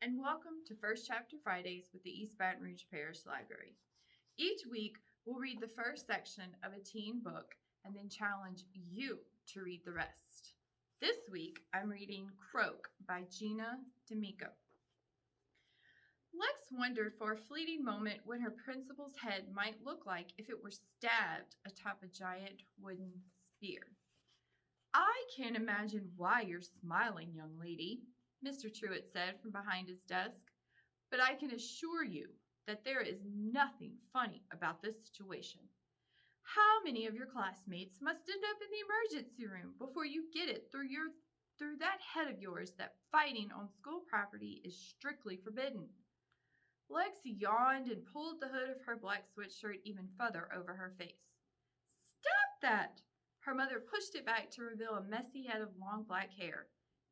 and welcome to First Chapter Fridays with the East Baton Rouge Parish Library. Each week, we'll read the first section of a teen book and then challenge you to read the rest. This week, I'm reading Croak by Gina Damico. Lex wondered for a fleeting moment what her principal's head might look like if it were stabbed atop a giant wooden spear. "I can't imagine why you're smiling, young lady," Mr. Truitt said from behind his desk, "but I can assure you that there is nothing funny about this situation. How many of your classmates must end up in the emergency room before you get it through that head of yours that fighting on school property is strictly forbidden?" Lex yawned and pulled the hood of her black sweatshirt even further over her face. "Stop that!" Her mother pushed it back to reveal a messy head of long black hair.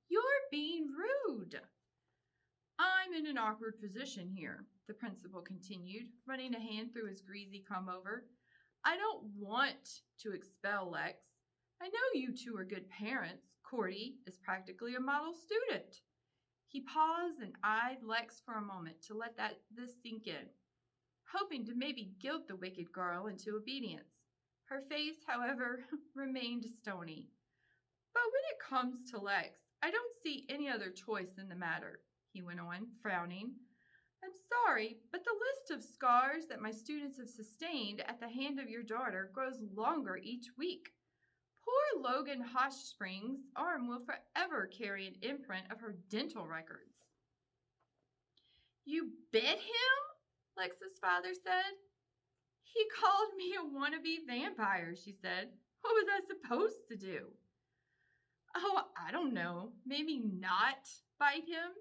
"You're being rude." "I'm in an awkward position here," the principal continued, running a hand through his greasy comb-over. "I don't want to expel Lex. I know you two are good parents. Cordy is practically a model student." He paused and eyed Lex for a moment to let this sink in, hoping to maybe guilt the wicked girl into obedience. Her face, however, remained stony. "But when it comes to Lex, I don't see any other choice in the matter," he went on, frowning. "I'm sorry, but the list of scars that my students have sustained at the hand of your daughter grows longer each week. Poor Logan Hoshspring's arm will forever carry an imprint of her dental records." "You bit him?" Lex's father said. "He called me a wannabe vampire," she said. "What was I supposed to do?" "Oh, I don't know. Maybe not bite him?"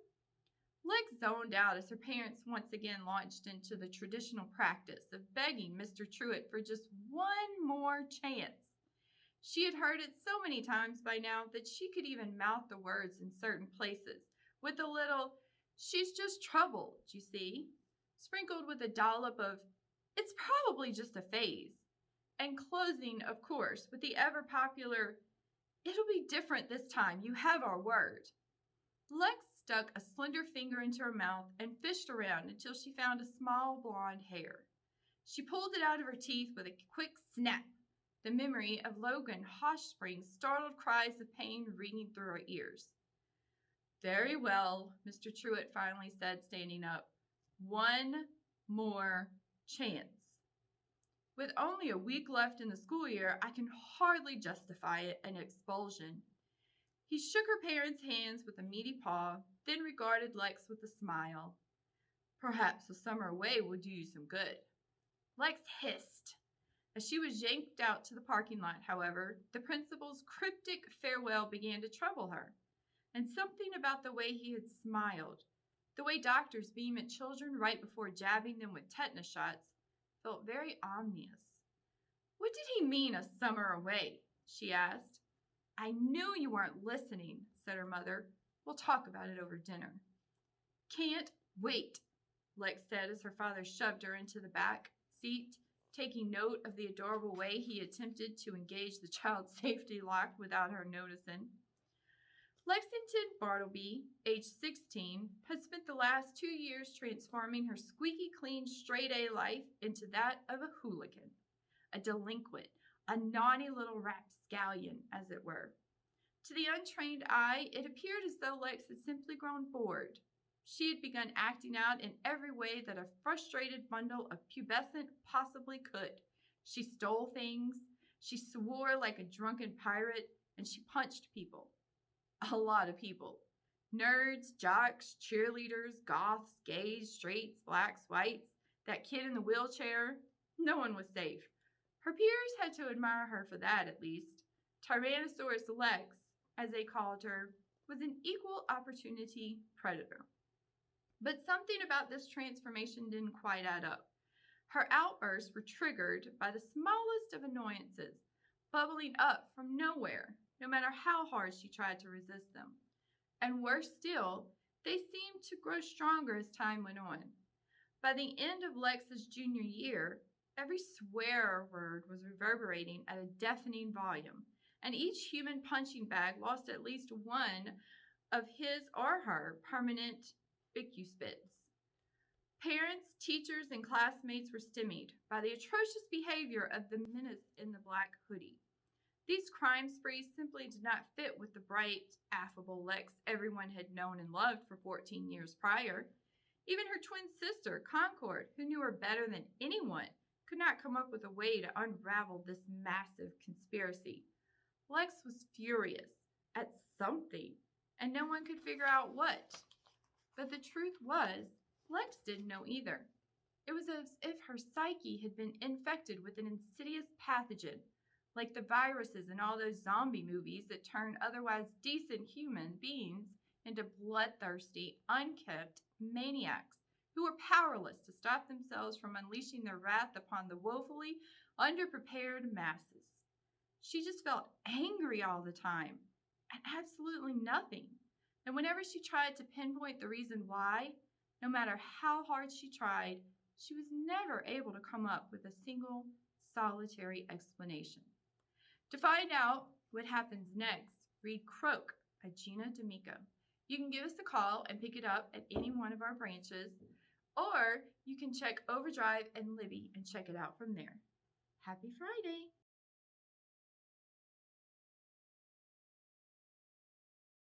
Lex zoned out as her parents once again launched into the traditional practice of begging Mr. Truitt for just one more chance. She had heard it so many times by now that she could even mouth the words in certain places, with a little, "She's just troubled, you see," sprinkled with a dollop of, "It's probably just a phase," and closing, of course, with the ever-popular, "It'll be different this time, you have our word." Lex stuck a slender finger into her mouth and fished around until she found a small blonde hair. She pulled it out of her teeth with a quick snap, the memory of Logan Hoshspring's startled cries of pain ringing through her ears. "Very well," Mr. Truitt finally said, standing up. "One more chance. With only a week left in the school year, I can hardly justify an expulsion." He shook her parents' hands with a meaty paw, then regarded Lex with a smile. "Perhaps a summer away will do you some good." Lex hissed. As she was yanked out to the parking lot, however, the principal's cryptic farewell began to trouble her, and something about the way he had smiled, the way doctors beam at children right before jabbing them with tetanus shots, felt very ominous. "What did he mean, a summer away?" she asked. "I knew you weren't listening," said her mother. "We'll talk about it over dinner." "Can't wait," Lex said as her father shoved her into the back seat, taking note of the adorable way he attempted to engage the child's safety lock without her noticing. Lexington Bartleby, age 16, had spent the last 2 years transforming her squeaky clean straight-A life into that of a hooligan, a delinquent, a naughty little rapscallion, as it were. To the untrained eye, it appeared as though Lex had simply grown bored. She had begun acting out in every way that a frustrated bundle of pubescent possibly could. She stole things, she swore like a drunken pirate, and she punched people. A lot of people. Nerds, jocks, cheerleaders, goths, gays, straights, blacks, whites, that kid in the wheelchair. No one was safe. Her peers had to admire her for that, at least. Tyrannosaurus Lex, as they called her, was an equal opportunity predator. But something about this transformation didn't quite add up. Her outbursts were triggered by the smallest of annoyances, bubbling up from nowhere, no matter how hard she tried to resist them. And worse still, they seemed to grow stronger as time went on. By the end of Lex's junior year, every swear word was reverberating at a deafening volume, and each human punching bag lost at least one of his or her permanent bicuspids. Parents, teachers, and classmates were stymied by the atrocious behavior of the menace in the black hoodie. These crime sprees simply did not fit with the bright, affable Lex everyone had known and loved for 14 years prior. Even her twin sister, Concord, who knew her better than anyone, could not come up with a way to unravel this massive conspiracy. Lex was furious at something, and no one could figure out what. But the truth was, Lex didn't know either. It was as if her psyche had been infected with an insidious pathogen, like the viruses in all those zombie movies that turn otherwise decent human beings into bloodthirsty, unkept maniacs who were powerless to stop themselves from unleashing their wrath upon the woefully underprepared masses. She just felt angry all the time at absolutely nothing. And whenever she tried to pinpoint the reason why, no matter how hard she tried, she was never able to come up with a single solitary explanation. To find out what happens next, read Croak by Gina Damico. You can give us a call and pick it up at any one of our branches, or you can check Overdrive and Libby and check it out from there. Happy Friday!